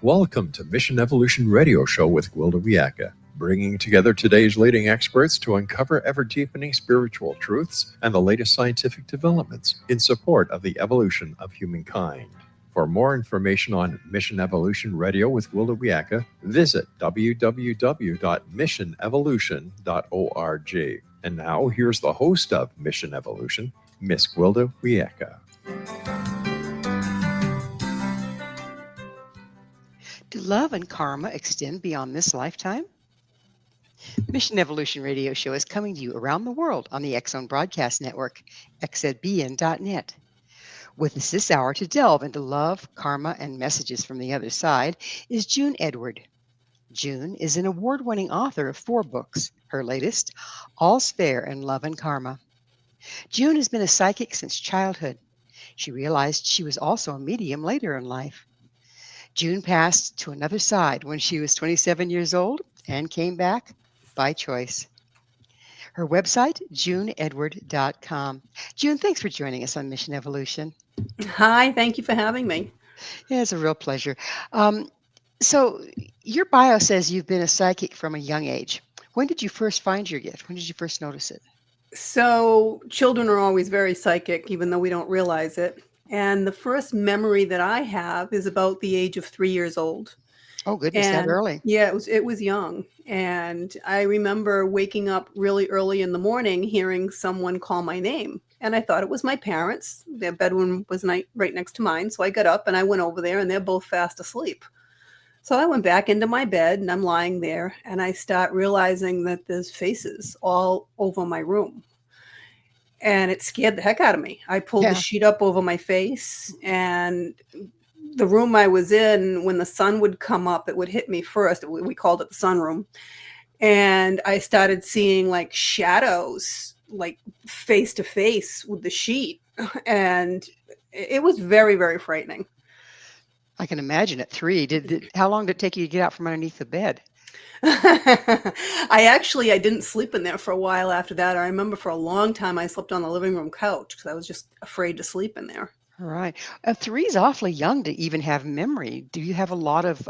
Welcome to Mission Evolution Radio Show with Gwilda Wiyaka, bringing together today's leading experts to uncover ever-deepening spiritual truths and the latest scientific developments in support of the evolution of humankind. For more information on Mission Evolution Radio with Gwilda Wiyaka, visit www.missionevolution.org. And now, here's the host of Mission Evolution, Miss Gwilda Wiyaka. Do love and karma extend beyond this lifetime? Mission Evolution Radio Show is coming to you around the world on the X Zone Broadcast Network, xzbn.net. With us this hour to delve into love, karma, and messages from the other side is June Edward. June is an award-winning author of 4 books. Her latest, All's Fair in Love and Karma. June has been a psychic since childhood. She realized she was also a medium later in life. June passed to another side when she was 27 years old and came back by choice. Her website, juneedward.com. June, thanks for joining us on Mission Evolution. Hi, thank you for having me. Yeah, it's a real pleasure. So your bio says you've been a psychic from a young age. When did you first find your gift? When did you first notice it? So children are always very psychic, even though we don't realize it. And the first memory that I have is about the age of 3 years old. Oh, goodness, that early. Yeah, it was young. And I remember waking up really early in the morning, hearing someone call my name. And I thought it was my parents. Their bedroom was right next to mine. So I got up and I went over there and they're both fast asleep. So I went back into my bed and I'm lying there and I start realizing that there's faces all over my room. And it scared the heck out of me. I pulled the sheet up over my face, and the room I was in, when the sun would come up, it would hit me first. We called it the sunroom. And I started seeing like shadows, like face to face with the sheet. And it was very, very frightening. I can imagine at 3. How long did it take you to get out from underneath the bed? I didn't sleep in there for a while after that. I remember for a long time I slept on the living room couch because I was just afraid to sleep in there. All right. 3 is awfully young to even have memory. Do you have a lot of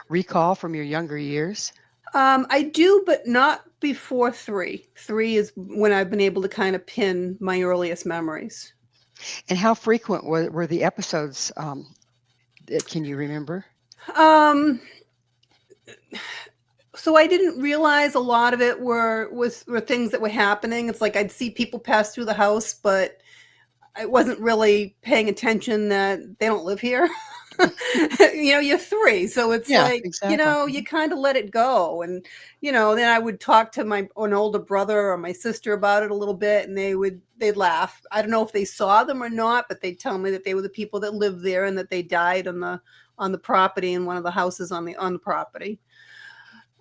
recall from your younger years? I do, but not before 3. 3 is when I've been able to kind of pin my earliest memories. And how frequent were the episodes? Can you remember? So I didn't realize a lot of it were things that were happening. It's like I'd see people pass through the house, but I wasn't really paying attention that they don't live here. You're 3. So it's exactly. You kind of let it go. And, then I would talk to an older brother or my sister about it a little bit and they'd laugh. I don't know if they saw them or not, but they'd tell me that they were the people that lived there and that they died on the property in one of the houses on the property.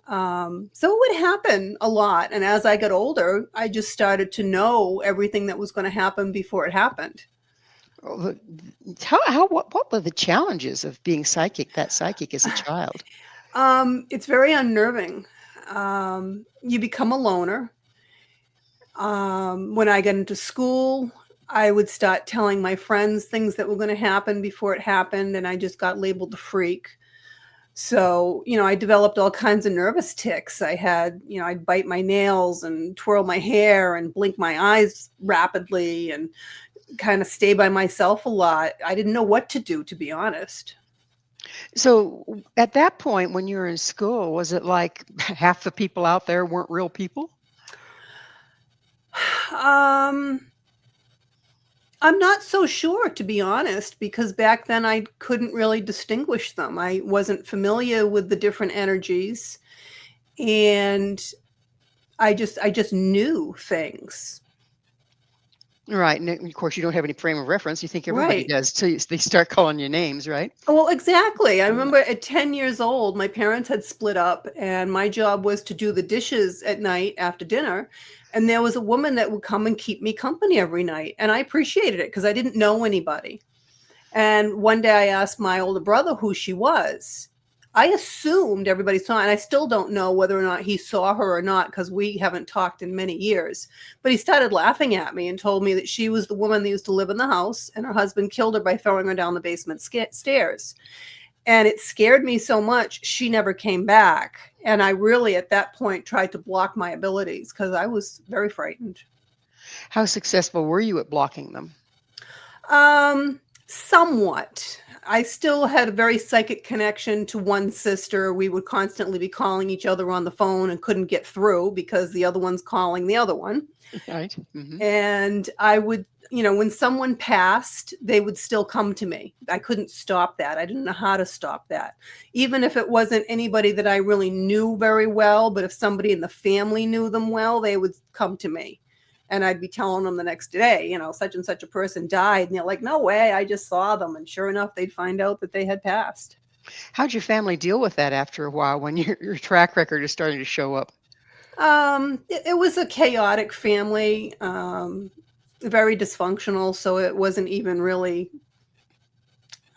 So it would happen a lot. And as I got older, I just started to know everything that was going to happen before it happened. What were the challenges of being that psychic as a child? It's very unnerving. You become a loner. When I got into school, I would start telling my friends things that were going to happen before it happened. And I just got labeled the freak. So, I developed all kinds of nervous tics. I'd bite my nails and twirl my hair and blink my eyes rapidly and kind of stay by myself a lot. I didn't know what to do, to be honest. So at that point, when you were in school, was it like half the people out there weren't real people? I'm not so sure, to be honest, because back then I couldn't really distinguish them. I wasn't familiar with the different energies, and I just knew things. Right. And of course, you don't have any frame of reference. You think everybody does till they start calling you names, right? Well, exactly. I remember at 10 years old, my parents had split up, and my job was to do the dishes at night after dinner. And there was a woman that would come and keep me company every night. And I appreciated it because I didn't know anybody. And one day I asked my older brother who she was. I assumed everybody saw her, and I still don't know whether or not he saw her or not because we haven't talked in many years. But he started laughing at me and told me that she was the woman that used to live in the house, and her husband killed her by throwing her down the basement stairs. And it scared me so much, she never came back. And I really, at that point, tried to block my abilities because I was very frightened. How successful were you at blocking them? Somewhat. I still had a very psychic connection to one sister. We would constantly be calling each other on the phone and couldn't get through because the other one's calling the other one. Right. Hmm. And I would, when someone passed, they would still come to me. I couldn't stop that. I didn't know how to stop that. Even if it wasn't anybody that I really knew very well, but if somebody in the family knew them well, they would come to me. And I'd be telling them the next day, such and such a person died. And they're like, no way, I just saw them. And sure enough, they'd find out that they had passed. How'd your family deal with that after a while when your track record is starting to show up? It was a chaotic family, very dysfunctional. So it wasn't even really,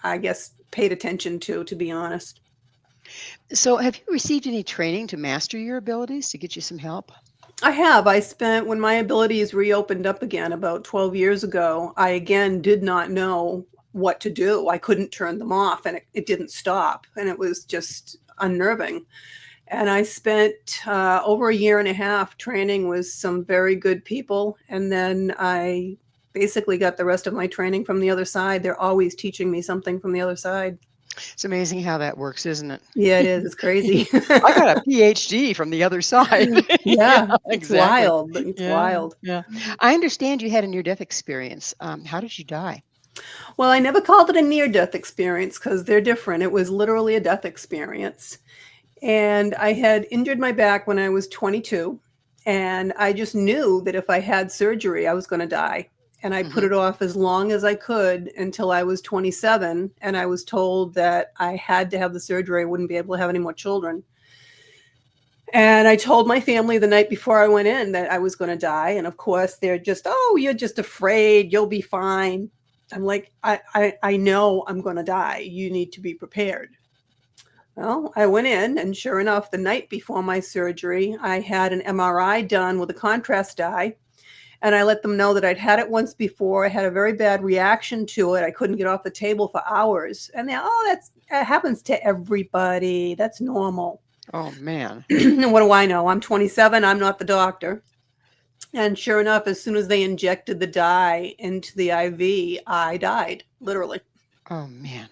I guess, paid attention to be honest. So, have you received any training to master your abilities to get you some help? I have. When my abilities reopened up again about 12 years ago, I again did not know what to do. I couldn't turn them off and it didn't stop. And it was just unnerving. And I spent over a year and a half training with some very good people. And then I basically got the rest of my training from the other side. They're always teaching me something from the other side. It's amazing how that works, isn't it? Yeah, it is. It's crazy. I got a PhD from the other side. Yeah, Yeah, it's exactly. wild. It's Yeah, wild. yeah. I understand you had a near-death experience. How did you die? Well, I never called it a near-death experience because they're different. It was literally a death experience. And I had injured my back when I was 22. And I just knew that if I had surgery, I was going to die. And I put Mhm. it off as long as I could until I was 27. And I was told that I had to have the surgery. I wouldn't be able to have any more children. And I told my family the night before I went in that I was going to die. And of course, they're just, oh, you're just afraid. You'll be fine. I'm like, I know I'm going to die. You need to be prepared. Well, I went in, and sure enough, the night before my surgery, I had an MRI done with a contrast dye. And I let them know that I'd had it once before. I had a very bad reaction to it. I couldn't get off the table for hours. And they're, oh, that happens to everybody. That's normal. Oh, man. And what do I know? I'm 27. I'm not the doctor. And sure enough, as soon as they injected the dye into the IV, I died, literally. Oh, man.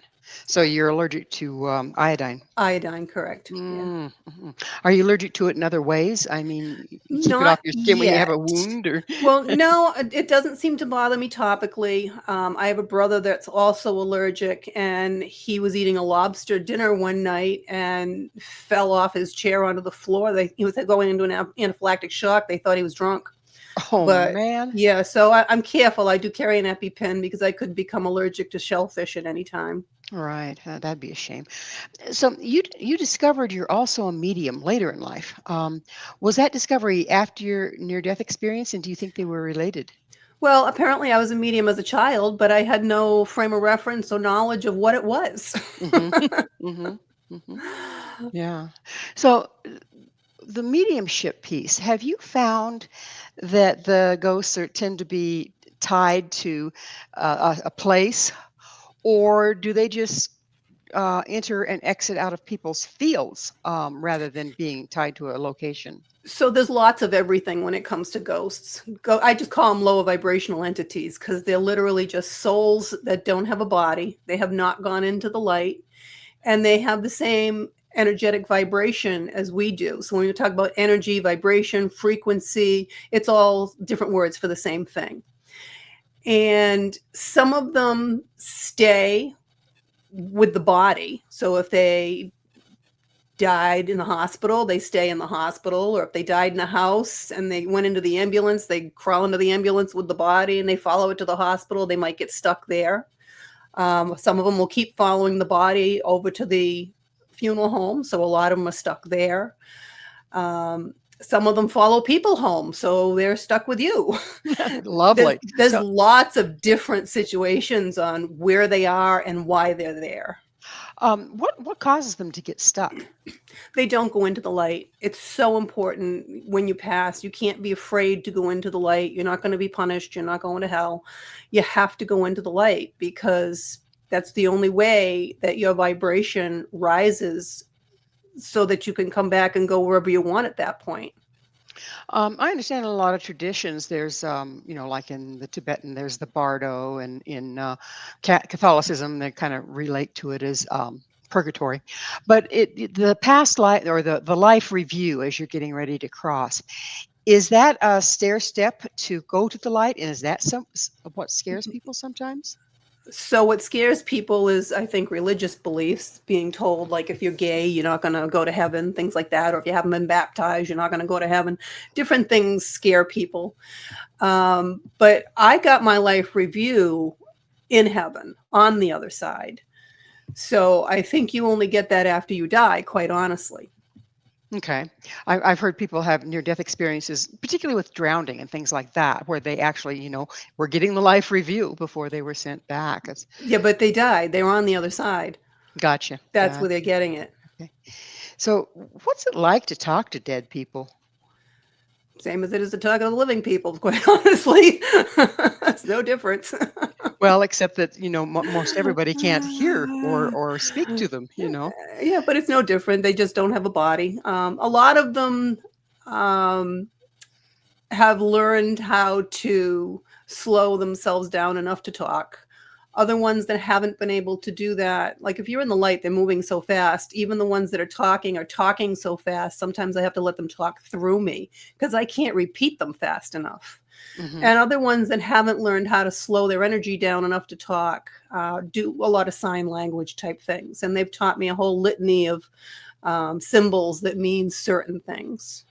So you're allergic to iodine. Iodine, correct. Yeah. Mhm. Are you allergic to it in other ways? I mean, you keep it off Not your skin when you have a yet. wound, or Well, no, it doesn't seem to bother me topically. I have a brother that's also allergic, and he was eating a lobster dinner one night and fell off his chair onto the floor. He was going into an anaphylactic shock. They thought he was drunk. oh, But man. yeah, so I'm careful. I do carry an EpiPen because I could become allergic to shellfish at any time. Right. That'd be a shame. So you discovered you're also a medium later in life. Was that discovery after your near-death experience, and do you think they were related? Well, apparently I was a medium as a child, but I had no frame of reference or knowledge of what it was. Hmm. Hmm. Hmm. Yeah. So the mediumship piece, have you found that the ghosts tend to be tied to a place, or do they just enter and exit out of people's fields rather than being tied to a location? So there's lots of everything when it comes to ghosts. I just call them lower vibrational entities because they're literally just souls that don't have a body. They have not gone into the light, and they have the same energetic vibration as we do. So when you talk about energy, vibration, frequency, it's all different words for the same thing. And some of them stay with the body. So if they died in the hospital, they stay in the hospital, or if they died in a house and they went into the ambulance, they crawl into the ambulance with the body and they follow it to the hospital, they might get stuck there. Some of them will keep following the body over to the funeral home, so a lot of them are stuck there. Some of them follow people home, so they're stuck with you. Lovely. There's So, lots of different situations on where they are and why they're there. what causes them to get stuck? They don't go into the light. It's so important when you pass. You can't be afraid to go into the light. You're not going to be punished. You're not going to hell. You have to go into the light because That's the only way that your vibration rises so that you can come back and go wherever you want at that point. I understand in a lot of traditions, there's, like in the Tibetan, there's the Bardo, and in Catholicism, they kind of relate to it as purgatory. But the past life or the life review as you're getting ready to cross, is that a stair step to go to the light? And is that what scares people sometimes? So what scares people is, I think, religious beliefs, being told, like, if you're gay, you're not going to go to heaven, things like that. Or if you haven't been baptized, you're not going to go to heaven. Different things scare people. But I got my life review in heaven on the other side. So I think you only get that after you die, quite honestly. Okay. I've heard people have near-death experiences, particularly with drowning and things like that, where they actually, were getting the life review before they were sent back. Yeah, but they died. They were on the other side. Gotcha. That's where they're getting it. Okay. So, what's it like to talk to dead people? Same as it is to talk to the living people, quite honestly. It's no difference. Well, except that, most everybody can't hear or speak to them, Yeah, but it's no different. They just don't have a body. A lot of them have learned how to slow themselves down enough to talk. Other ones that haven't been able to do that, like if you're in the light, they're moving so fast. Even the ones that are talking so fast. Sometimes I have to let them talk through me because I can't repeat them fast enough. Mhm. And other ones that haven't learned how to slow their energy down enough to talk, do a lot of sign language type things. And they've taught me a whole litany of symbols that mean certain things.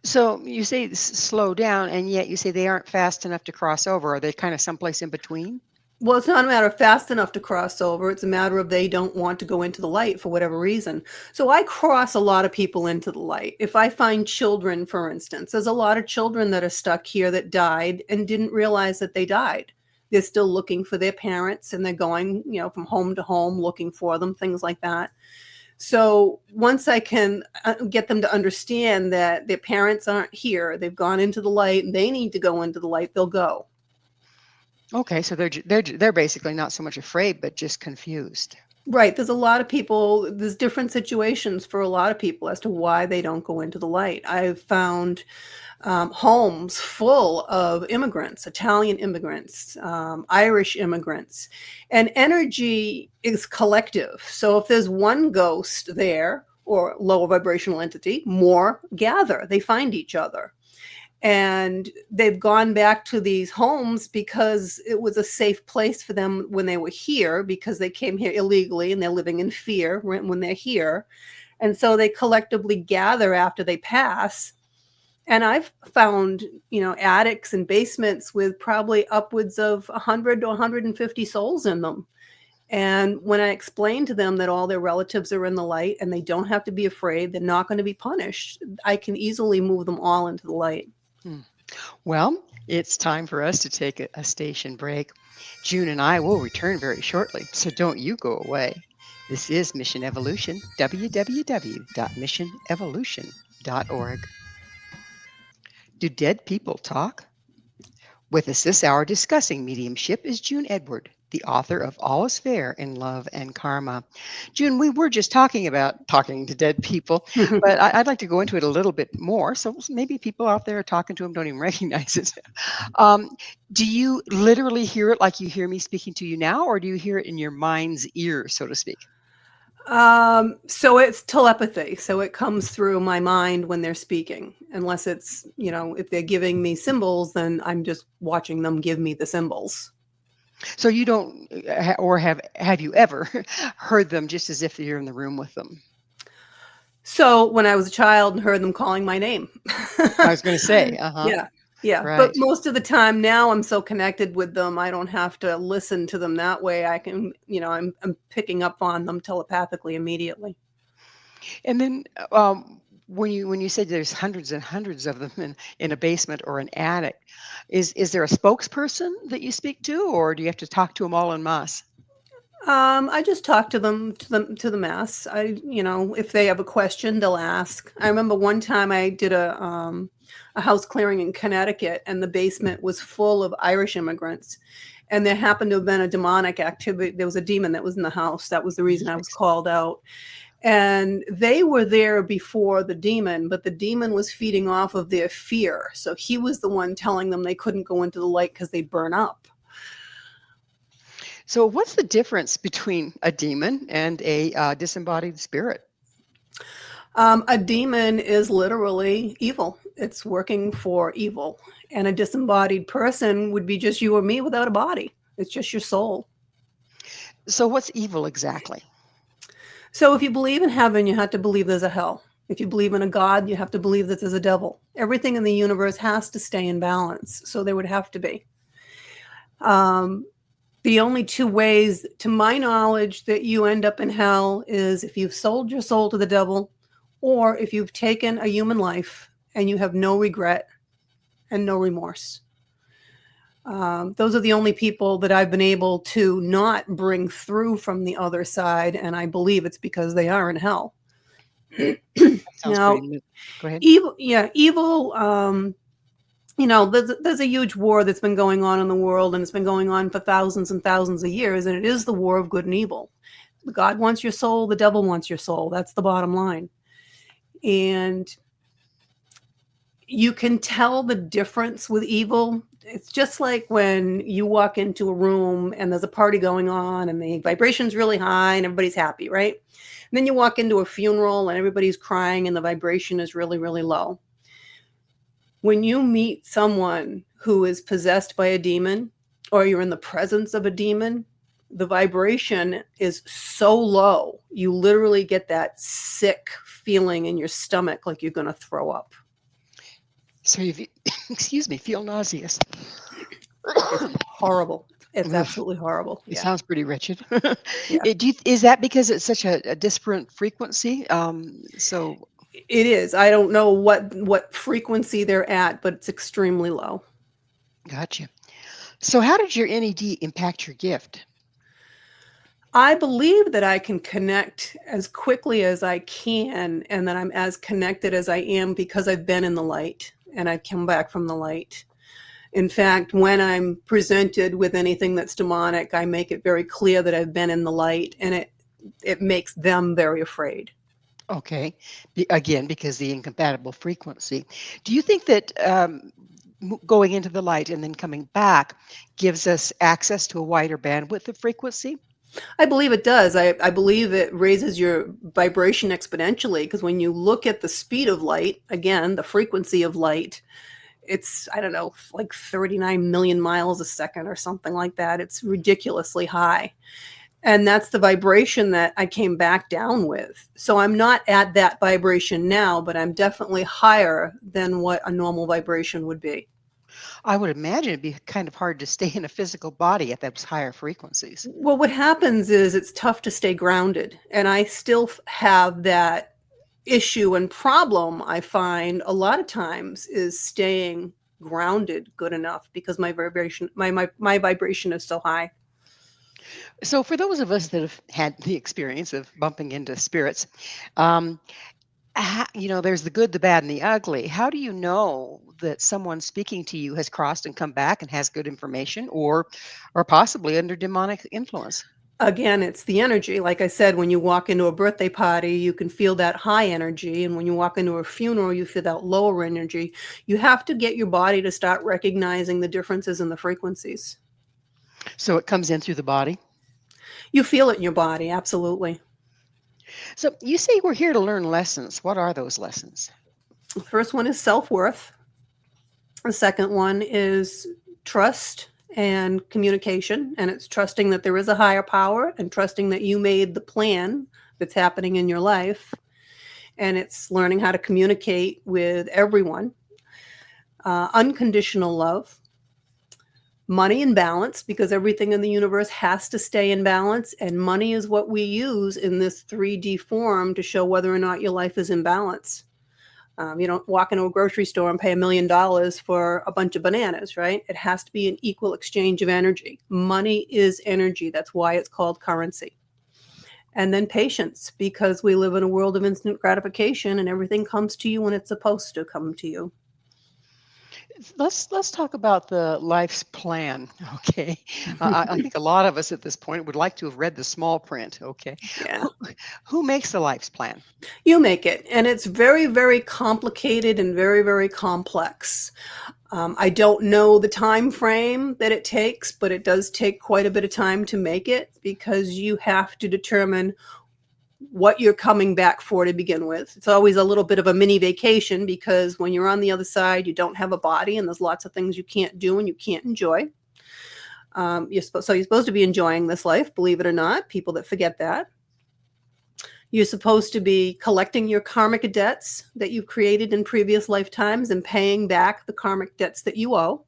So you say slow down, and yet you say they aren't fast enough to cross over. Are they kind of someplace in between? Well, it's not a matter of fast enough to cross over. It's a matter of they don't want to go into the light for whatever reason. So I cross a lot of people into the light. If I find children, for instance, there's a lot of children that are stuck here that died and didn't realize that they died. They're still looking for their parents, and they're going, from home to home looking for them, things like that. So once I can get them to understand that their parents aren't here, they've gone into the light, and they need to go into the light, they'll go. Okay, so they're basically not so much afraid, but just confused. Right. There's a lot of people, there's different situations for a lot of people as to why they don't go into the light. I've found homes full of immigrants, Italian immigrants, Irish immigrants, and energy is collective. So if there's one ghost there or lower vibrational entity, more gather. They find each other. And they've gone back to these homes because it was a safe place for them when they were here, because they came here illegally and they're living in fear when they're here. And so they collectively gather after they pass. And I've found, attics and basements with probably upwards of 100 to 150 souls in them. And when I explain to them that all their relatives are in the light and they don't have to be afraid, they're not going to be punished, I can easily move them all into the light. Well, it's time for us to take a station break. June and I will return very shortly, so don't you go away. This is Mission Evolution, www.missionevolution.org. Do dead people talk? With us this hour discussing mediumship is June Edward, the author of All is Fair in Love and Karma. June, we were just talking about talking to dead people, but I'd like to go into it a little bit more. So maybe people out there talking to them don't even recognize it. Do you literally hear it like you hear me speaking to you now, or do you hear it in your mind's ear, so to speak? So it's telepathy. So it comes through my mind when they're speaking, unless it's, if they're giving me symbols, then I'm just watching them give me the symbols. So you don't, or have you ever heard them just as if you're in the room with them? So when I was a child and heard them calling my name. I was going to say, Yeah. Right. But most of the time now I'm so connected with them, I don't have to listen to them that way. I can, I'm picking up on them telepathically immediately. And then when you said there's hundreds and hundreds of them in a basement or an attic, is there a spokesperson that you speak to, or do you have to talk to them all en masse? I just talk to them to the mass. If they have a question, they'll ask. I remember one time I did a house clearing in Connecticut, and the basement was full of Irish immigrants. And there happened to have been a demonic activity. There was a demon that was in the house. That was the reason I was called out. And they were there before the demon, but the demon was feeding off of their fear. So he was the one telling them they couldn't go into the light because they'd burn up. So, what's the difference between a demon and a disembodied spirit? A demon is literally evil. It's working for evil. And a disembodied person would be just you or me without a body. It's just your soul. So, what's evil exactly? So if you believe in heaven, you have to believe there's a hell. If you believe in a God, you have to believe that there's a devil. Everything in the universe has to stay in balance. So there would have to be. The only two ways, to my knowledge, that you end up in hell is if you've sold your soul to the devil, or if you've taken a human life and you have no regret and no remorse. Those are the only people that I've been able to not bring through from the other side, and I believe it's because they are in hell. Sounds Now, pretty. Go ahead. evil. There's a huge war that's been going on in the world, and it's been going on for thousands and thousands of years, and it is the war of good and evil. God wants your soul, the devil wants your soul. That's the bottom line. And you can tell the difference with evil. It's just like when you walk into a room and there's a party going on and the vibration's really high and everybody's happy, right? And then you walk into a funeral and everybody's crying and the vibration is really, really low. When you meet someone who is possessed by a demon or you're in the presence of a demon, the vibration is so low, you literally get that sick feeling in your stomach like you're going to throw up. So you, feel nauseous. It's horrible. It's absolutely horrible. It sounds pretty wretched. Yeah. Is that because it's such a disparate frequency? So It is. I don't know what frequency they're at, but it's extremely low. gotcha. So how did your NED impact your gift? I believe that I can connect as quickly as I can, and that I'm as connected as I am because I've been in the light and I've come back from the light. In fact, when I'm presented with anything that's demonic, I make it very clear that I've been in the light, and it makes them very afraid. Okay. Again, because the incompatible frequency. Do you think that going into the light and then coming back gives us access to a wider bandwidth of frequency? I believe it does. I believe it raises your vibration exponentially, because when you look at the speed of light, again, the frequency of light, it's, I don't know, like 39 million miles a second or something like that. It's ridiculously high. And that's the vibration that I came back down with. So I'm not at that vibration now, but I'm definitely higher than what a normal vibration would be. I would imagine it'd be kind of hard to stay in a physical body at those higher frequencies. Well, what happens is it's tough to stay grounded. And I still have that issue and problem. I find a lot of times is staying grounded good enough because my vibration, my vibration is so high. So for those of us that have had the experience of bumping into spirits, um, there's the good, the bad, and the ugly. How do you know that someone speaking to you has crossed and come back and has good information, or possibly under demonic influence? Again, it's the energy. Like I said, when you walk into a birthday party, you can feel that high energy. And when you walk into a funeral, you feel that lower energy. You have to get your body to start recognizing the differences in the frequencies. So it comes in through the body. You feel it in your body, absolutely. So you say we're here to learn lessons. What are those lessons? The first one is self-worth. The second one is trust and communication, and it's trusting that there is a higher power and trusting that you made the plan that's happening in your life, and it's learning how to communicate with everyone. Unconditional love, money in balance, because everything in the universe has to stay in balance, and money is what we use in this 3D form to show whether or not your life is in balance. You don't walk into a grocery store and pay $1 million for a bunch of bananas, right? It has to be an equal exchange of energy. Money is energy. That's why it's called currency. And then patience, because we live in a world of instant gratification and everything comes to you when it's supposed to come to you. Let's talk about the life's plan. Okay, I think a lot of us at this point would like to have read the small print. Okay, Yeah. who who makes the life's plan? You make it, and it's very, very complicated and very, very complex. I don't know the time frame that it takes, but it does take quite a bit of time to make it because you have to determine what you're coming back for to begin with. It's always a little bit of a mini vacation because when you're on the other side, you don't have a body and there's lots of things you can't do and you can't enjoy. You're supposed to be enjoying this life, believe it or not, people that forget that. You're supposed to be collecting your karmic debts that you've created in previous lifetimes and paying back the karmic debts that you owe.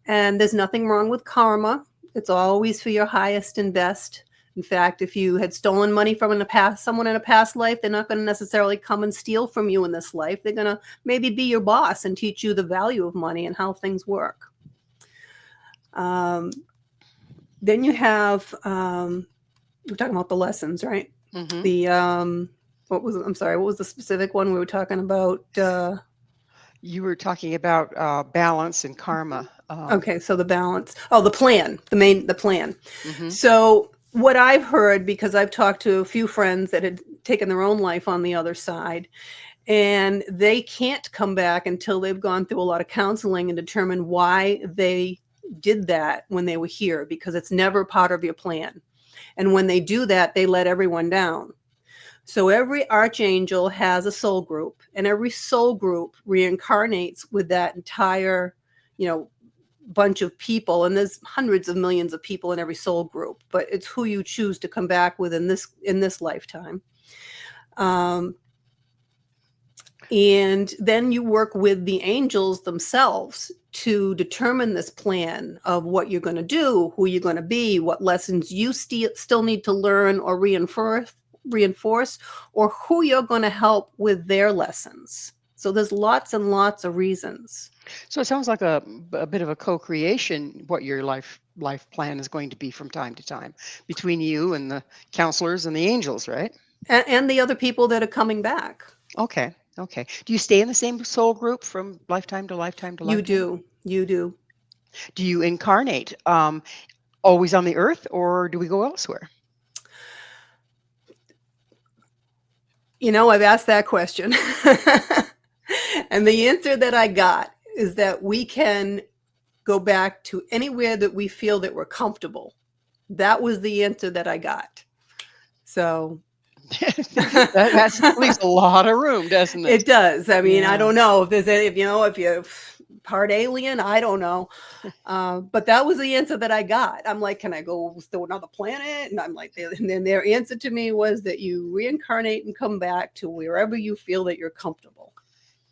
And there's nothing wrong with karma. It's always for your highest and best. In fact, if you had stolen money from someone in a past life, they're not going to necessarily come and steal from you in this life. They're going to maybe be your boss and teach you the value of money and how things work. Then you have, we're talking about the lessons, right? Mm-hmm. What was the specific one we were talking about? You were talking about balance and karma. Okay, so the balance. Oh, the plan, the plan. Mm-hmm. So what I've heard, because I've talked to a few friends that had taken their own life on the other side, and they can't come back until they've gone through a lot of counseling and determine why they did that when they were here, because it's never part of your plan. And when they do that, they let everyone down. So every archangel has a soul group, and every soul group reincarnates with that entire, bunch of people. And there's hundreds of millions of people in every soul group, but it's who you choose to come back with in this lifetime. And then you work with the angels themselves to determine this plan of what you're going to do, who you're going to be, what lessons you still need to learn or reinforce, or who you're going to help with their lessons. So there's lots and lots of reasons. So it sounds like a bit of a co-creation, what your life plan is going to be from time to time between you and the counselors and the angels, right? And the other people that are coming back. Okay. Do you stay in the same soul group from lifetime to lifetime to lifetime? You do. Do you incarnate always on the earth, or do we go elsewhere? I've asked that question. And the answer that I got is that we can go back to anywhere that we feel that we're comfortable. That was the answer that I got. So that leaves a lot of room, doesn't it? It does. I mean, yeah. I don't know if you're part alien, I don't know. But that was the answer that I got. I'm like, can I go to another planet? And I'm like, and then their answer to me was that you reincarnate and come back to wherever you feel that you're comfortable.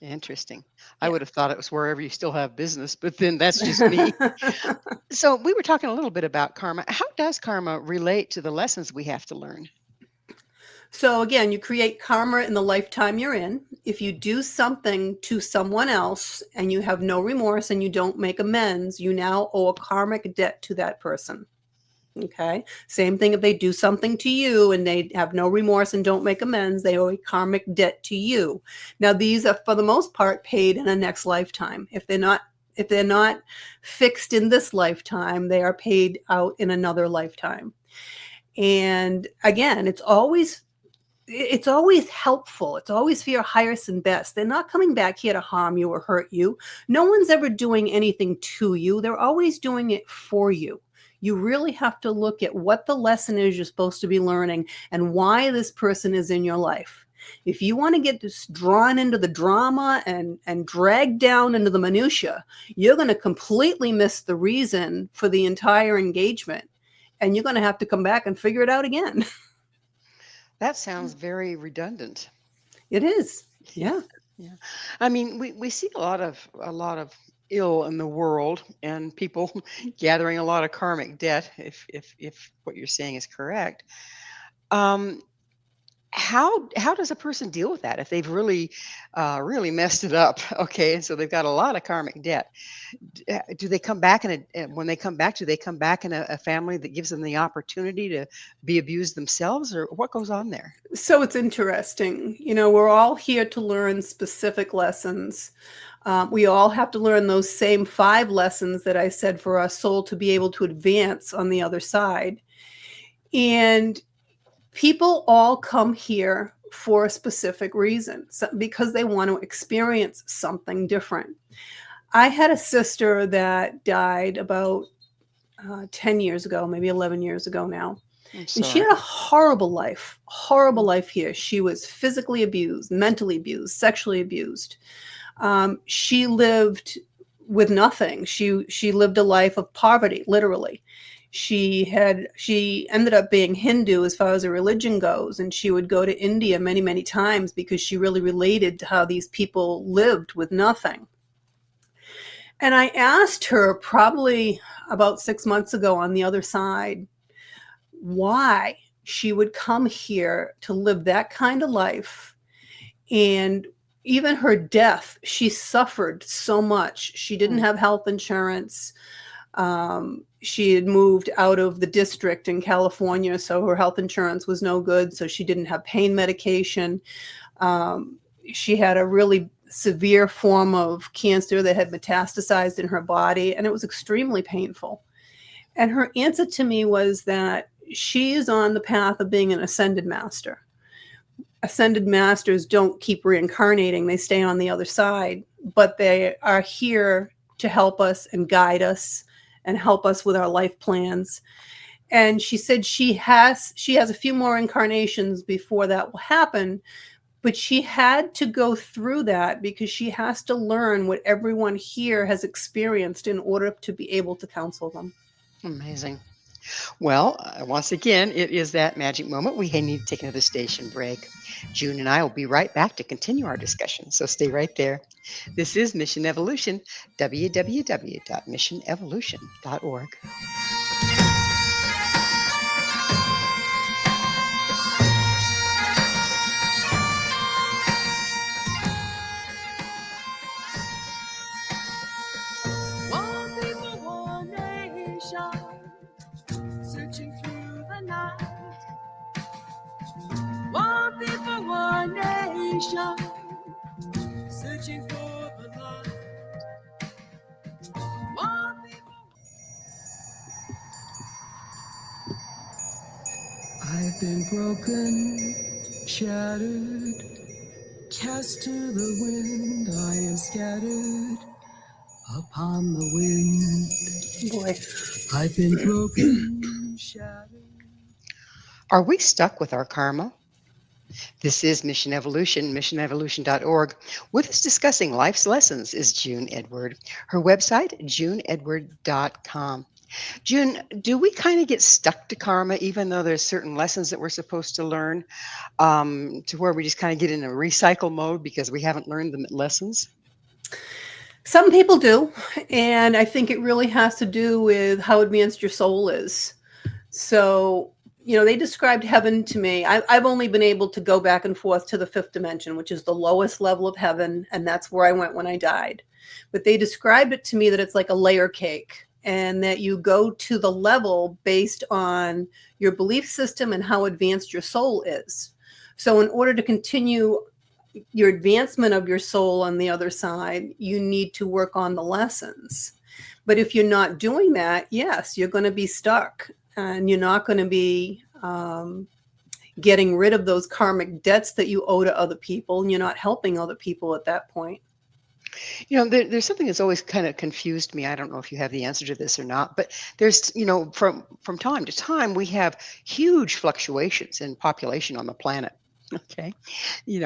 Interesting. I would have thought it was wherever you still have business, but then that's just me. So we were talking a little bit about karma. How does karma relate to the lessons we have to learn? So again, you create karma in the lifetime you're in. If you do something to someone else and you have no remorse and you don't make amends, you now owe a karmic debt to that person. Okay. Same thing if they do something to you and they have no remorse and don't make amends, they owe a karmic debt to you. Now, these are for the most part paid in a next lifetime. If they're not fixed in this lifetime, they are paid out in another lifetime. And again, it's always helpful. It's always for your highest and best. They're not coming back here to harm you or hurt you. No one's ever doing anything to you. They're always doing it for you. You really have to look at what the lesson is you're supposed to be learning and why this person is in your life. If you want to get drawn into the drama and dragged down into the minutia, you're going to completely miss the reason for the entire engagement. And you're going to have to come back and figure it out again. That sounds very redundant. It is. Yeah. Yeah. I mean, we see a lot of ill in the world and people gathering a lot of karmic debt, if what you're saying is correct. How does a person deal with that if they've really messed it up? Okay, and so they've got a lot of karmic debt. Do they come back when they come back, do they come back in a family that gives them the opportunity to be abused themselves, or what goes on there? So it's interesting. We're all here to learn specific lessons. We all have to learn those same 5 lessons that I said for our soul to be able to advance on the other side. And people all come here for a specific reason, because they want to experience something different. I had a sister that died about 10 years ago, maybe 11 years ago now. I'm And she sorry. had a horrible life here. She was physically abused, mentally abused, sexually abused. She lived with nothing. She lived a life of poverty, literally. She ended up being Hindu as far as a religion goes, and she would go to India many, many times because she really related to how these people lived with nothing. And I asked her probably about 6 months ago on the other side why she would come here to live that kind of life. And even her death, she suffered so much. She didn't have health insurance. She had moved out of the district in California, so her health insurance was no good, so she didn't have pain medication. She had a really severe form of cancer that had metastasized in her body, and it was extremely painful. And her answer to me was that she is on the path of being an ascended master. Ascended masters don't keep reincarnating. They stay on the other side, but they are here to help us and guide us and help us with our life plans. And she said she has a few more incarnations before that will happen, but she had to go through that because she has to learn what everyone here has experienced in order to be able to counsel them. Amazing. Well, once again, it is that magic moment. We need to take another station break. June and I will be right back to continue our discussion, so stay right there. This is Mission Evolution, www.missionevolution.org. One people, one nation, searching through the night. One people, one nation, searching for the light. One people. I've been broken, shattered, cast to the wind. I am scattered upon the wind. Boy. I've been broken, shattered. Are we stuck with our karma? This is Mission Evolution, missionevolution.org. With us discussing life's lessons is June Edward. Her website, juneedward.com. June, do we kind of get stuck to karma even though there's certain lessons that we're supposed to learn, to where we just kind of get in a recycle mode because we haven't learned the lessons? Some people do, and I think it really has to do with how advanced your soul is. So, they described heaven to me. I've only been able to go back and forth to the 5th dimension, which is the lowest level of heaven, and that's where I went when I died. But they described it to me that it's like a layer cake, and that you go to the level based on your belief system and how advanced your soul is. So in order to continue your advancement of your soul on the other side, you need to work on the lessons. But if you're not doing that, yes, you're going to be stuck, and you're not going to be getting rid of those karmic debts that you owe to other people, and you're not helping other people at that point. There's something that's always kind of confused me. I don't know if you have the answer to this or not, but there's, from time to time, we have huge fluctuations in population on the planet. Okay.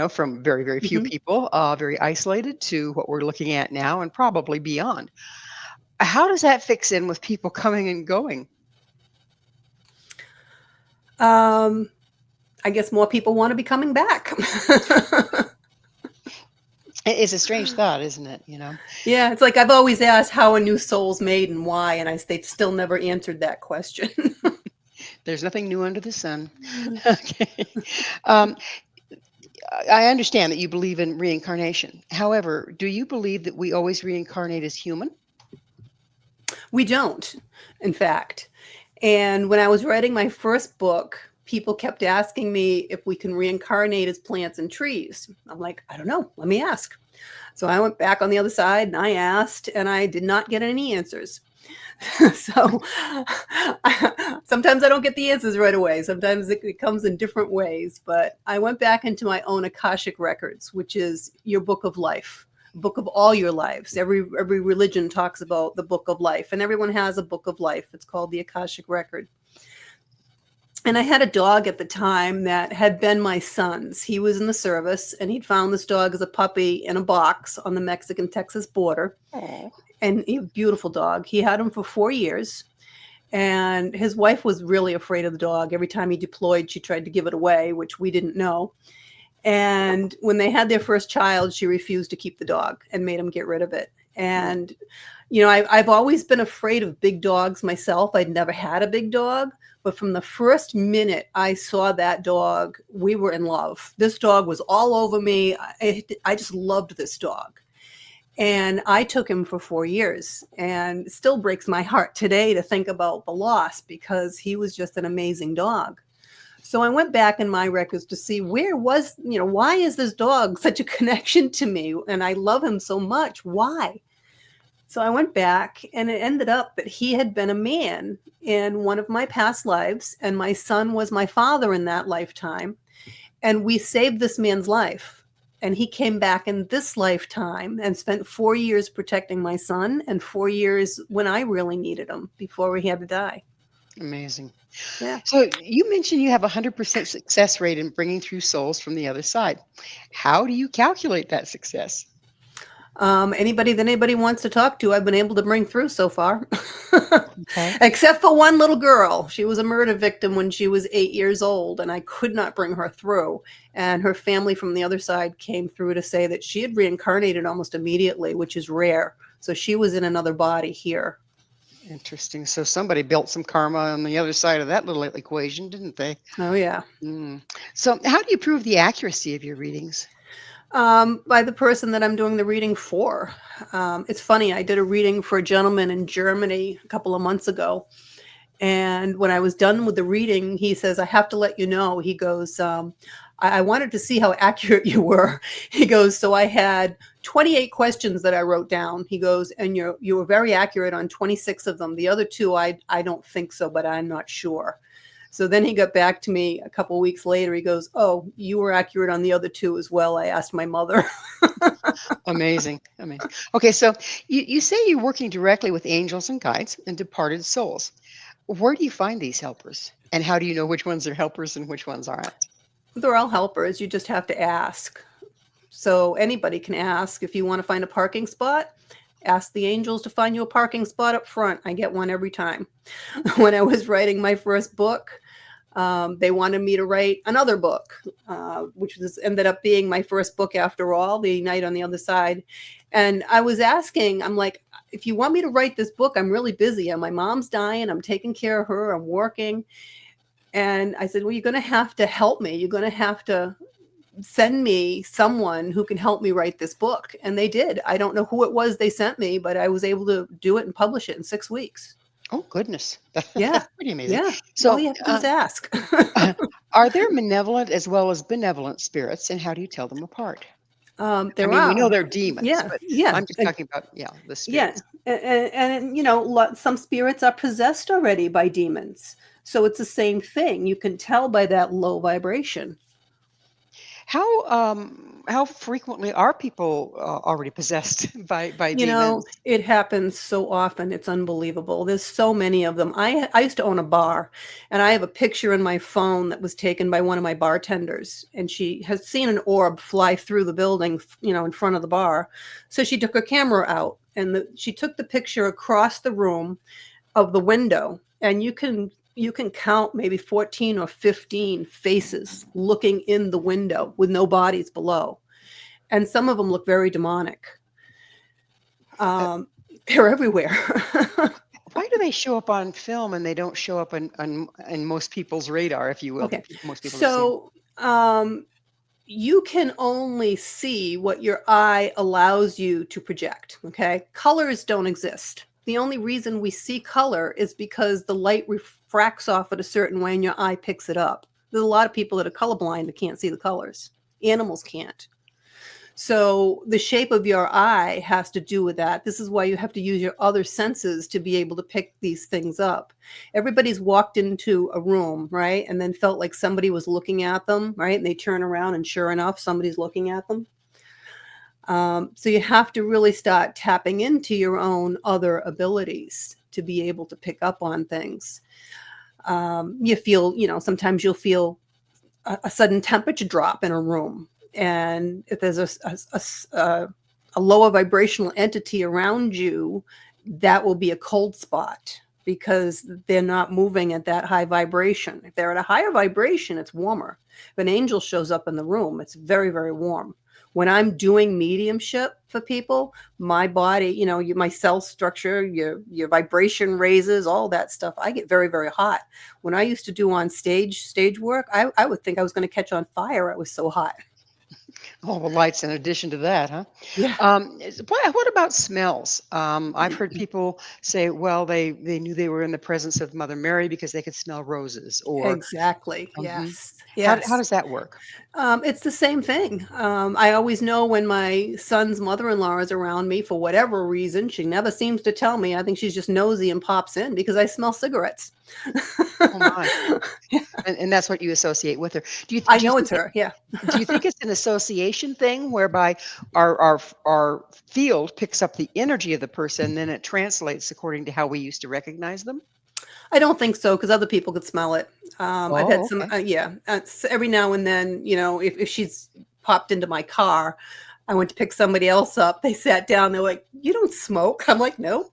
From very, very few Mhm. people, very isolated, to what we're looking at now and probably beyond. How does that fix in with people coming and going? I guess more people want to be coming back. It's a strange thought, isn't it? Yeah, it's like I've always asked how a new soul's made and why, and they've still never answered that question. There's nothing new under the sun. Okay. Um, I understand that you believe in reincarnation. However, do you believe that we always reincarnate as human? We don't, in fact. And when I was writing my first book, people kept asking me if we can reincarnate as plants and trees. I'm like, I don't know. Let me ask. So I went back on the other side and I asked, and I did not get any answers. So sometimes I don't get the answers right away. Sometimes it comes in different ways. But I went back into my own Akashic records, which is your book of life, book of all your lives. Every religion talks about the book of life, and everyone has a book of life. It's called the Akashic record. And I had a dog at the time that had been my son's. He was in the service, and he'd found this dog as a puppy in a box on the Mexican-Texas border. Oh, And a beautiful dog. He had him for 4 years. And his wife was really afraid of the dog. Every time he deployed, she tried to give it away, which we didn't know. And when they had their first child, she refused to keep the dog and made him get rid of it. And, I've always been afraid of big dogs myself. I'd never had a big dog. But from the first minute I saw that dog, we were in love. This dog was all over me. I just loved this dog. And I took him for 4 years, and it still breaks my heart today to think about the loss, because he was just an amazing dog. So I went back in my records to see why is this dog such a connection to me? And I love him so much. Why? So I went back, and it ended up that he had been a man in one of my past lives, and my son was my father in that lifetime. And we saved this man's life. And he came back in this lifetime and spent 4 years protecting my son, and 4 years when I really needed him before he had to die. amazing. Yeah. So you mentioned you have a 100% success rate in bringing through souls from the other side. How do you calculate that success? Anybody that anybody wants to talk to, I've been able to bring through so far. Okay. Except for one little girl. She was a murder victim when she was 8 years old, and I could not bring her through. And her family from the other side came through to say that she had reincarnated almost immediately, which is rare. So she was in another body here. Interesting. So somebody built some karma on the other side of that little equation, didn't they? Oh, yeah. So how do you prove the accuracy of your readings? By the person that I'm doing the reading for. It's funny, I did a reading for a gentleman in Germany a couple of months ago. And when I was done with the reading, he says, I have to let you know. He goes, I wanted to see how accurate you were. He goes, so I had 28 questions that I wrote down. He goes, and you were very accurate on 26 of them. The other two, I don't think so, but I'm not sure. So then he got back to me a couple of weeks later. He goes, oh, you were accurate on the other two as well. I asked my mother. Amazing. Amazing. Okay, so you say you're working directly with angels and guides and departed souls. Where do you find these helpers? And how do you know which ones are helpers and which ones aren't? They're all helpers. You just have to ask. So anybody can ask. If you want to find a parking spot, ask the angels to find you a parking spot up front. I get one every time. When I was writing my first book, they wanted me to write another book, which ended up being my first book after all, The Night on the Other Side. And I was asking, I'm like, if you want me to write this book, I'm really busy. And my mom's dying. I'm taking care of her. I'm working. And I said, well, you're going to have to help me. You're going to have to send me someone who can help me write this book. And they did. I don't know who it was they sent me, but I was able to do it and publish it in 6 weeks. Oh, goodness. Yeah. That's pretty amazing. Yeah. So All you have to do is ask. are there malevolent as well as benevolent spirits, and how do you tell them apart? There We know are. they're demons, Yeah. but Yeah. I'm just talking about, the Yeah. spirits. And some spirits are possessed already by demons. So it's the same thing. You can tell by that low vibration. How frequently are people already possessed by demons? It happens so often. It's unbelievable. There's so many of them. I used to own a bar, and I have a picture in my phone that was taken by one of my bartenders, and she has seen an orb fly through the building, in front of the bar. So she took her camera out, and she took the picture across the room of the window, and you can count maybe 14 or 15 faces looking in the window with no bodies below. And some of them look very demonic. They're everywhere. Why do they show up on film and they don't show up in most people's radar, if you will? Okay. Most people have seen. So you can only see what your eye allows you to project. Okay. Colors don't exist. The only reason we see color is because the light refracts off it a certain way and your eye picks it up. There's a lot of people that are colorblind that can't see the colors. Animals can't. So the shape of your eye has to do with that. This is why you have to use your other senses to be able to pick these things up. Everybody's walked into a room, right? And then felt like somebody was looking at them, right? And they turn around and sure enough, somebody's looking at them. So you have to really start tapping into your own other abilities to be able to pick up on things. You feel, sometimes you'll feel a sudden temperature drop in a room. And if there's a lower vibrational entity around you, that will be a cold spot because they're not moving at that high vibration. If they're at a higher vibration, it's warmer. If an angel shows up in the room, it's very, very warm. When I'm doing mediumship for people, my body, my cell structure, your vibration raises, all that stuff, I get very, very hot. When I used to do on stage work, I would think I was going to catch on fire. It was so hot. All the lights in addition to that, huh? Yeah. What about smells? I've heard people say, well, they knew they were in the presence of Mother Mary because they could smell roses, or Exactly. Mhm. Yes. How Yes. does that work? It's the same thing. I always know when my son's mother-in-law is around me for whatever reason. She never seems to tell me. I think she's just nosy and pops in because I smell cigarettes. Oh my. And that's what you associate with her. I Do you know it's think her. Yeah. do you think it's an association thing whereby our field picks up the energy of the person, then it translates according to how we used to recognize them? I don't think so because other people could smell it. I've had Oh, some, okay. yeah. Every now and then, if she's popped into my car, I went to pick somebody else up. They sat down. They're like, "You don't smoke?" I'm like, "Nope."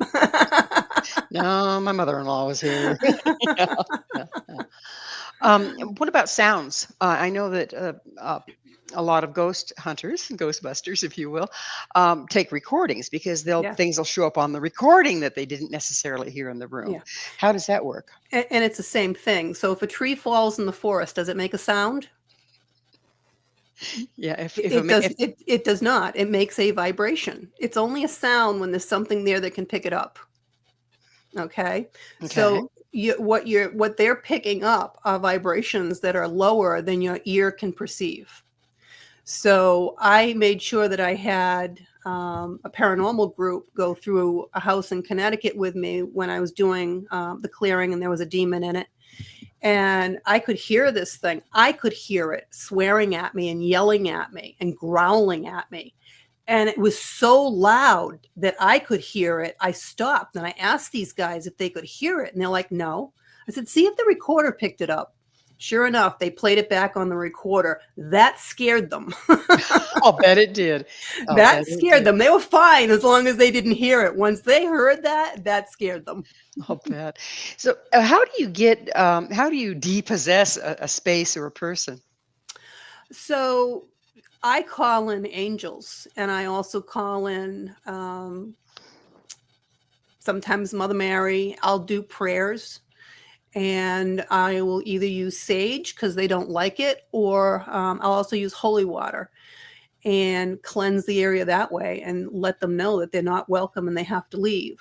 No, my mother-in-law was here. Yeah, yeah, yeah. What about sounds? I know that a lot of ghost hunters, ghostbusters, if you will, take recordings because Yeah, things will show up on the recording that they didn't necessarily hear in the room. yeah. How does that work? And it's the same thing. So if a tree falls in the forest, does it make a sound? Yeah, It does. It does not. It makes a vibration. It's only a sound when there's something there that can pick it up. Okay. okay, So what they're picking up are vibrations that are lower than your ear can perceive. So I made sure that I had a paranormal group go through a house in Connecticut with me when I was doing the clearing, and there was a demon in it. And I could hear this thing. I could hear it swearing at me and yelling at me and growling at me. And it was so loud that I could hear it. I stopped and I asked these guys if they could hear it. And they're like, no. I said, see if the recorder picked it up. Sure enough, they played it back on the recorder. That scared them. I'll bet it did. I'll bet That it scared did. them. They were fine as long as they didn't hear it. Once they heard that, that scared them. I'll bet. So, how do you depossess a space or a person? So I call in angels, and I also call in sometimes Mother Mary. I'll do prayers, and I will either use sage because they don't like it, or I'll also use holy water and cleanse the area that way and let them know that they're not welcome and they have to leave.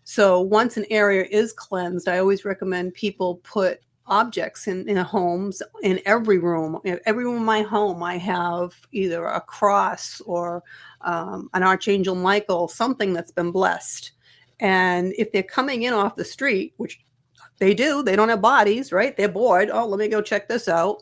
So once an area is cleansed, I always recommend people put objects in homes in every room. In every room in my home, I have either a cross or an Archangel Michael, something that's been blessed. And if they're coming in off the street, which they do, they don't have bodies, right? They're bored. Oh, let me go check this out.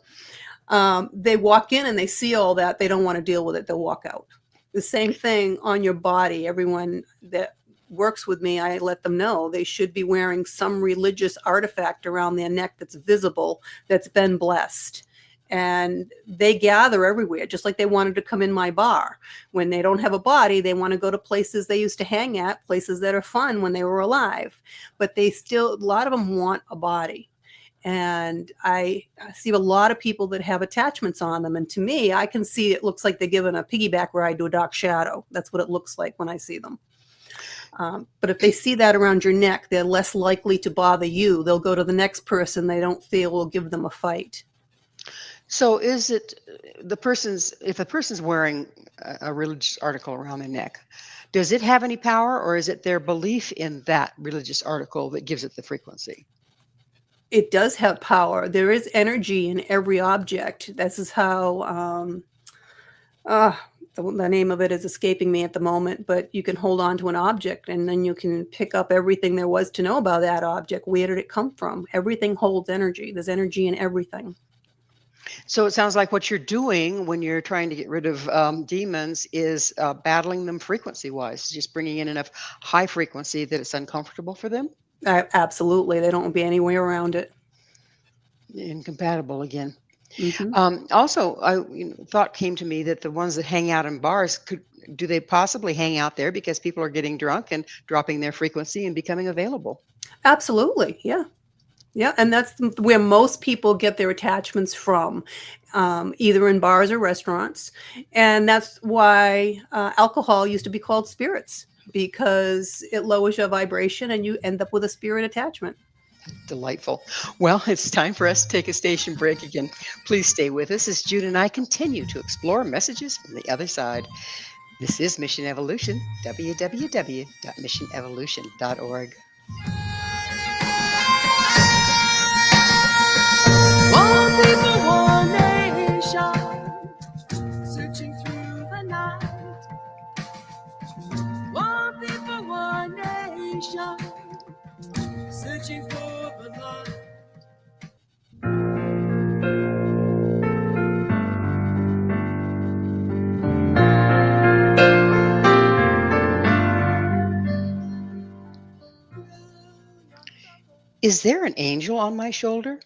They walk in and they see all that. They don't want to deal with it. They'll walk out. The same thing on your body. Everyone that works with me, I let them know they should be wearing some religious artifact around their neck that's visible, that's been blessed. And they gather everywhere, just like they wanted to come in my bar. When they don't have a body, they want to go to places they used to hang at, places that are fun when they were alive. But a lot of them want a body. And I see a lot of people that have attachments on them. And to me, I can see it looks like they're giving a piggyback ride to a dark shadow. That's what it looks like when I see them. But if they see that around your neck, they're less likely to bother you. They'll go to the next person they don't feel will give them a fight. So, is it if a person's wearing a religious article around their neck, does it have any power, or is it their belief in that religious article that gives it the frequency? It does have power. There is energy in every object. This is how The name of it is escaping me at the moment, but you can hold on to an object and then you can pick up everything there was to know about that object. Where did it come from? Everything holds energy. There's energy in everything. So it sounds like what you're doing when you're trying to get rid of demons is battling them frequency wise, just bringing in enough high frequency that it's uncomfortable for them. Absolutely. They don't be any way around it. Incompatible again. Hmm. Also, thought came to me that the ones that hang out in bars do they possibly hang out there because people are getting drunk and dropping their frequency and becoming available? Absolutely. Yeah. Yeah. And that's where most people get their attachments from, either in bars or restaurants. And that's why alcohol used to be called spirits, because it lowers your vibration and you end up with a spirit attachment. Delightful. Well, it's time for us to take a station break again. Please stay with us as Jude and I continue to explore messages from the other side. This is Mission Evolution, www.missionevolution.org. One people, one nation, searching through the night. One people, one nation, searching for the light. Is there an angel on my shoulder?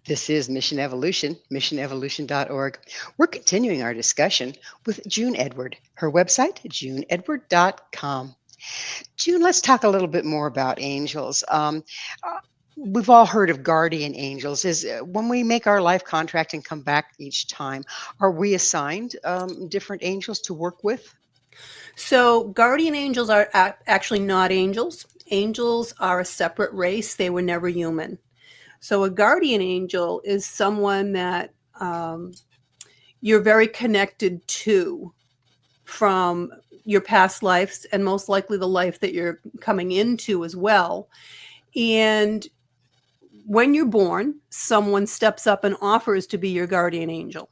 This is Mission Evolution, missionevolution.org. We're continuing our discussion with June Edward. Her website, juneedward.com. June, let's talk a little bit more about angels. We've all heard of guardian angels. Is when we make our life contract and come back each time, are we assigned different angels to work with? So guardian angels are actually not angels. Angels are a separate race. They were never human. So a guardian angel is someone that you're very connected to from your past lives, and most likely the life that you're coming into as well. And when you're born, someone steps up and offers to be your guardian angel.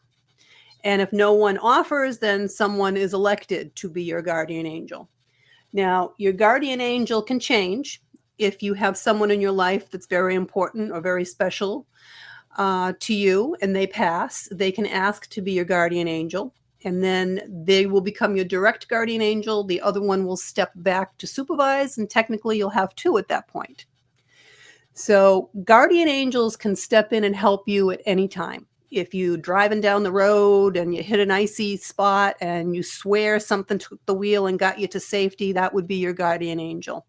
And if no one offers, then someone is elected to be your guardian angel. Now, your guardian angel can change. If you have someone in your life that's very important or very special to you and they pass, they can ask to be your guardian angel. And then they will become your direct guardian angel. The other one will step back to supervise. And technically, you'll have two at that point. So guardian angels can step in and help you at any time. If you're driving down the road and you hit an icy spot and you swear something took the wheel and got you to safety, that would be your guardian angel.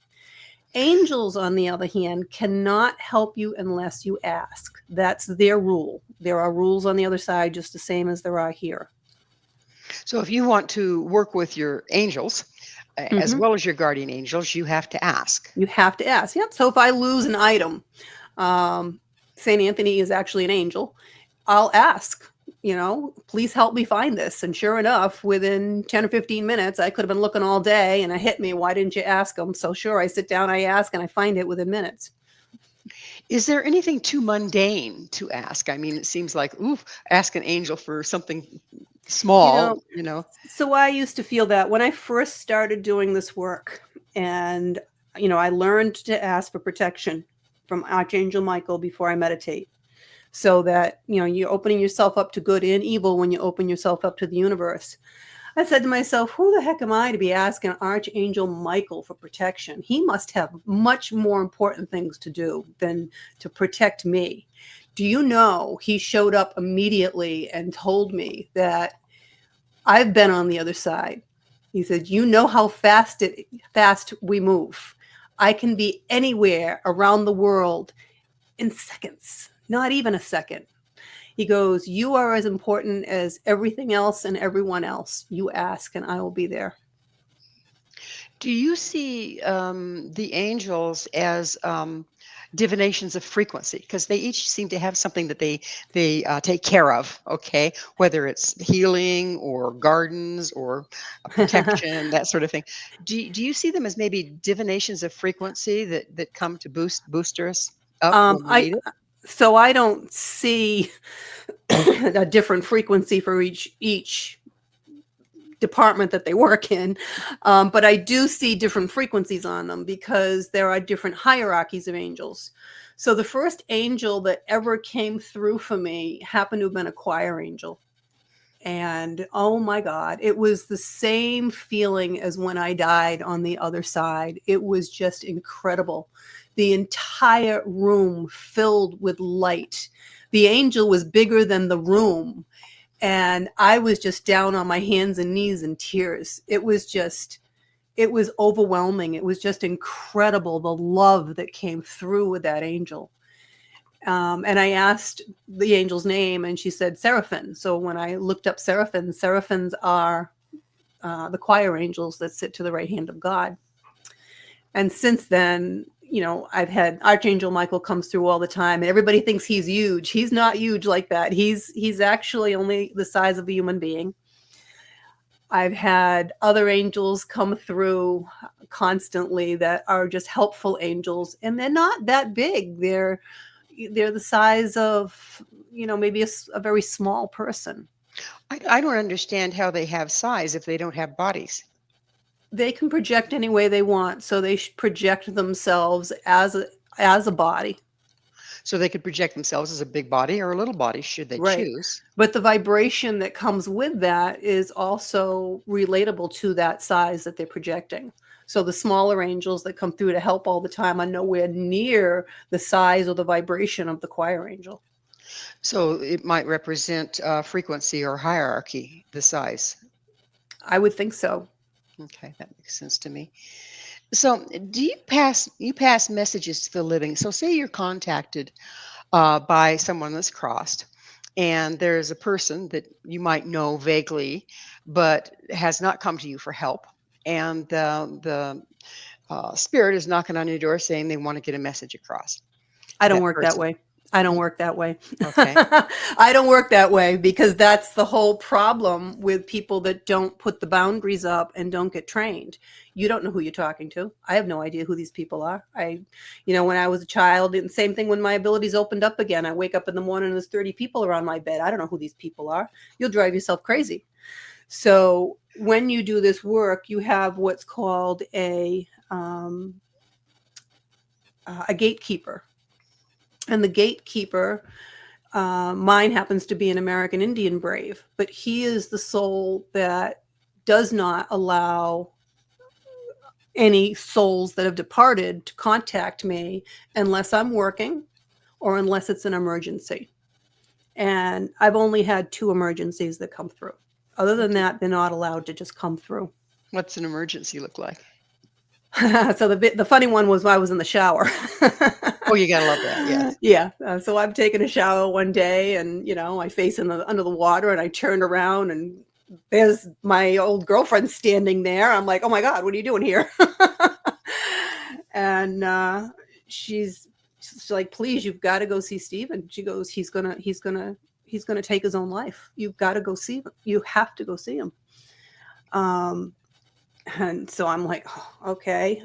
Angels, on the other hand, cannot help you unless you ask. That's their rule. There are rules on the other side just the same as there are here. So if you want to work with your angels, as Mhm. well as your guardian angels, you have to ask. You have to ask. Yep. So if I lose an item, St. Anthony is actually an angel. I'll ask, please help me find this. And sure enough, within 10 or 15 minutes, I could have been looking all day and it hit me. Why didn't you ask them? So sure, I sit down, I ask, and I find it within minutes. Is there anything too mundane to ask? I mean, it seems like, oof, ask an angel for something small, So I used to feel that when I first started doing this work, and, I learned to ask for protection from Archangel Michael before I meditate. So that, you're opening yourself up to good and evil when you open yourself up to the universe. I said to myself, who the heck am I to be asking Archangel Michael for protection? He must have much more important things to do than to protect me. Do you know he showed up immediately and told me that I've been on the other side. He said, you know how fast we move. I can be anywhere around the world in seconds, not even a second. He goes, you are as important as everything else and everyone else. You ask and I will be there. Do you see the angels as divinations of frequency? Because they each seem to have something that they take care of. Okay, whether it's healing or gardens or protection, that sort of thing. Do you see them as maybe divinations of frequency that come to boost us up when we need it? So I don't see a different frequency for each department that they work in. But I do see different frequencies on them because there are different hierarchies of angels. So the first angel that ever came through for me happened to have been a choir angel. And oh my God, it was the same feeling as when I died on the other side. It was just incredible. The entire room filled with light. The angel was bigger than the room. And I was just down on my hands and knees in tears. It was overwhelming. It was just incredible, the love that came through with that angel. And I asked the angel's name, and she said Seraphim. So when I looked up Seraphims are the choir angels that sit to the right hand of God. And since then, I've had Archangel Michael comes through all the time, and everybody thinks he's huge. He's not huge like that. He's actually only the size of a human being. I've had other angels come through constantly that are just helpful angels, and they're not that big. They're the size of, maybe a very small person. I don't understand how they have size if they don't have bodies. They can project any way they want. So they project themselves as a body. So they could project themselves as a big body or a little body, should they Right. choose. But the vibration that comes with that is also relatable to that size that they're projecting. So the smaller angels that come through to help all the time are nowhere near the size or the vibration of the choir angel. So it might represent frequency or hierarchy, the size. I would think so. Okay, that makes sense to me. So do you pass messages to the living? So say you're contacted by someone that's crossed, and there's a person that you might know vaguely, but has not come to you for help, and the spirit is knocking on your door saying they want to get a message across. I don't That work that person. way. I don't work that way. Okay. I don't work that way because that's the whole problem with people that don't put the boundaries up and don't get trained. You don't know who you're talking to. I have no idea who these people are. When I was a child, and same thing when my abilities opened up again, I wake up in the morning and there's 30 people around my bed. I don't know who these people are. You'll drive yourself crazy. So when you do this work, you have what's called a gatekeeper. And the gatekeeper, mine happens to be an American Indian brave, but he is the soul that does not allow any souls that have departed to contact me unless I'm working or unless it's an emergency. And I've only had 2 emergencies that come through. Other than that, they're not allowed to just come through. What's an emergency look like? So the funny one was when I was in the shower. Oh, you gotta love that. Yes. Yeah. So I'm taking a shower one day, and I face under the water, and I turned around, and there's my old girlfriend standing there. I'm like, oh my God, what are you doing here? And she's like, please, you've got to go see Steven. She goes, he's gonna take his own life. You've got to go see him. You have to go see him. And so I'm like, oh, okay.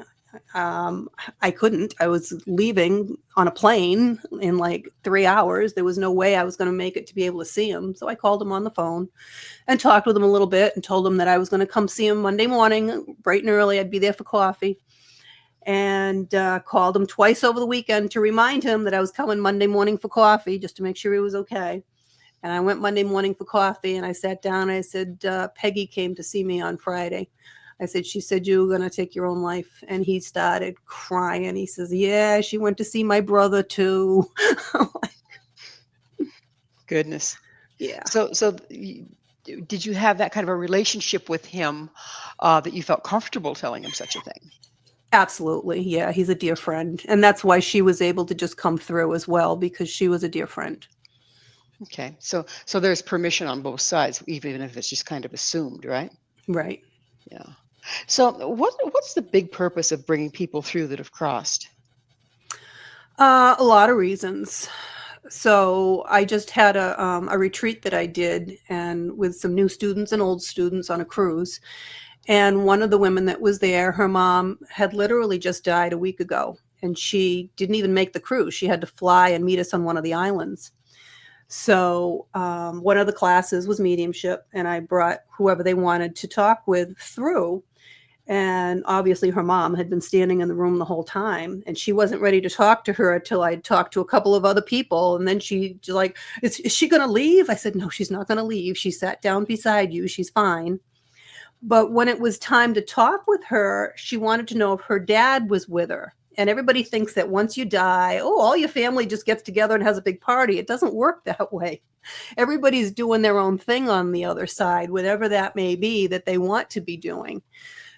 I couldn't. I was leaving on a plane in like 3 hours. There was no way I was going to make it to be able to see him. So I called him on the phone and talked with him a little bit and told him that I was going to come see him Monday morning, bright and early. I'd be there for coffee. And called him twice over the weekend to remind him that I was coming Monday morning for coffee, just to make sure he was okay. And I went Monday morning for coffee, and I sat down and I said, Peggy came to see me on Friday. I said, she said, you were going to take your own life. And he started crying. He says, yeah, she went to see my brother too. Goodness. Yeah. So did you have that kind of a relationship with him that you felt comfortable telling him such a thing? Absolutely. Yeah. He's a dear friend. And that's why she was able to just come through as well, because she was a dear friend. Okay. So there's permission on both sides, even if it's just kind of assumed, right? Right. Yeah. So what's the big purpose of bringing people through that have crossed? A lot of reasons. So I just had a retreat that I did, and with some new students and old students on a cruise. And one of the women that was there, her mom had literally just died a week ago, and she didn't even make the cruise. She had to fly and meet us on one of the islands. So one of the classes was mediumship, and I brought whoever they wanted to talk with through. And obviously, her mom had been standing in the room the whole time, and she wasn't ready to talk to her until I'd talked to a couple of other people. And then she's like, is she going to leave? I said, no, she's not going to leave. She sat down beside you. She's fine. But when it was time to talk with her, she wanted to know if her dad was with her. And everybody thinks that once you die, oh, all your family just gets together and has a big party. It doesn't work that way. Everybody's doing their own thing on the other side, whatever that may be that they want to be doing.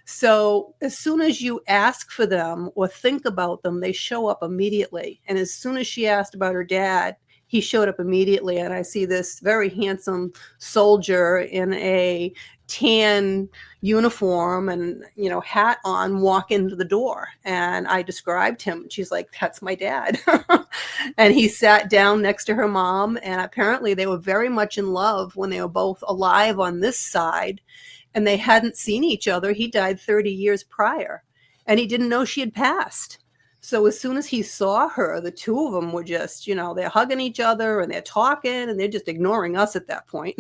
So as soon as you ask for them or think about them, they show up immediately. And as soon as she asked about her dad, he showed up immediately. And I see this very handsome soldier in a tan uniform and, hat on walk into the door. And I described him. She's like, that's my dad. And he sat down next to her mom. And apparently they were very much in love when they were both alive on this side. And they hadn't seen each other. He died 30 years prior, and he didn't know she had passed. So as soon as he saw her, the two of them were just, they're hugging each other and they're talking, and they're just ignoring us at that point.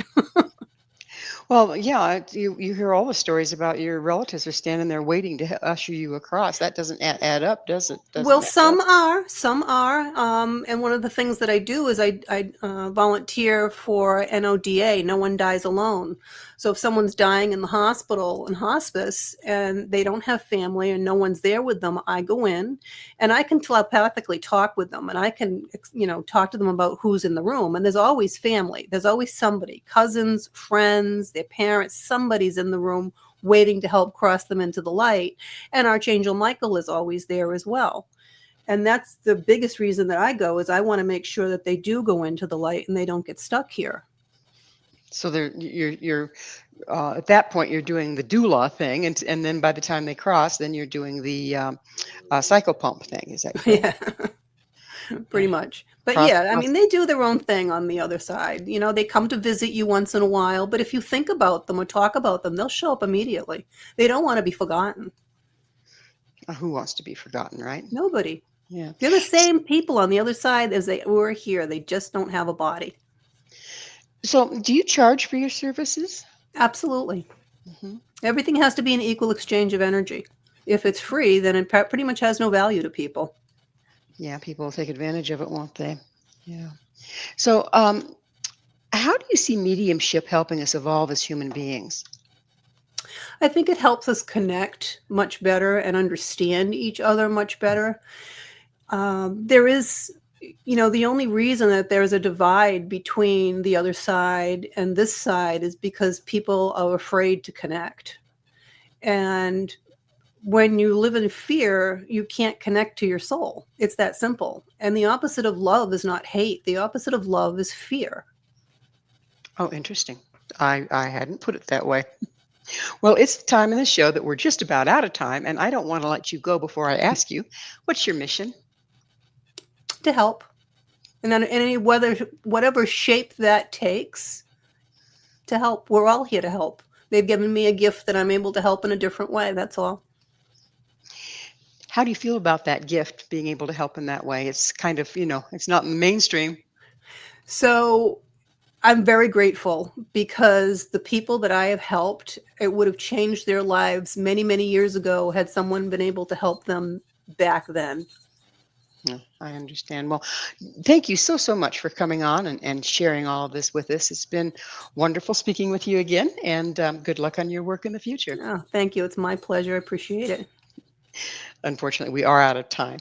Well, yeah, you hear all the stories about your relatives are standing there waiting to usher you across. That doesn't add up, does it? Well, Doesn't add up. some are. And one of the things that I do is I volunteer for NODA, No One Dies Alone. So if someone's dying in the hospital in hospice and they don't have family and no one's there with them, I go in and I can telepathically talk with them, and I can, talk to them about who's in the room. And there's always family. There's always somebody, cousins, friends, their parents, somebody's in the room waiting to help cross them into the light. And Archangel Michael is always there as well. And that's the biggest reason that I go, is I want to make sure that they do go into the light and they don't get stuck here. So you're at that point you're doing the doula thing, and then by the time they cross, then you're doing the cycle pump thing. Is that correct? Yeah, pretty much. But Cross, yeah, I cross. mean, they do their own thing on the other side. They come to visit you once in a while, but if you think about them or talk about them, they'll show up immediately. They don't want to be forgotten. Who wants to be forgotten, right? Nobody. Yeah. They're the same people on the other side as they were here. They just don't have a body. So, do you charge for your services? Absolutely. Hmm. Everything has to be an equal exchange of energy. If it's free, then it pretty much has no value to people. Yeah, people will take advantage of it, won't they? Yeah. So, how do you see mediumship helping us evolve as human beings? I think it helps us connect much better and understand each other much better. There is, the only reason that there's a divide between the other side and this side is because people are afraid to connect. And when you live in fear, you can't connect to your soul. It's that simple. And the opposite of love is not hate. The opposite of love is fear. Oh, interesting. I hadn't put it that way. Well, it's the time in the show that we're just about out of time, and I don't want to let you go before I ask you, what's your mission? To help. And then whatever shape that takes, to help. We're all here to help. They've given me a gift that I'm able to help in a different way. That's all. How do you feel about that gift, being able to help in that way? It's kind of, it's not in the mainstream. So I'm very grateful, because the people that I have helped, it would have changed their lives many, many years ago had someone been able to help them back then. Yeah, I understand. Well, thank you so much for coming on and sharing all of this with us. It's been wonderful speaking with you again, and good luck on your work in the future. Oh, thank you. It's my pleasure. I appreciate it. Unfortunately, we are out of time.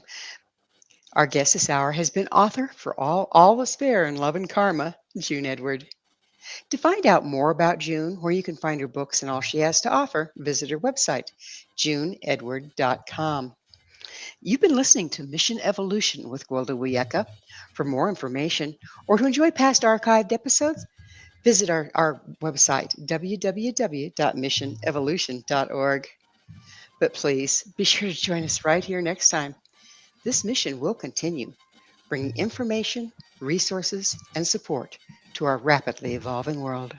Our guest this hour has been author for All is Fair in Love and Karma, June Edward. To find out more about June, where you can find her books and all she has to offer, visit her website, juneedward.com. You've been listening to Mission Evolution with Gwilda Wiyaka. For more information or to enjoy past archived episodes, visit our website, www.missionevolution.org. But please be sure to join us right here next time. This mission will continue, bringing information, resources, and support to our rapidly evolving world.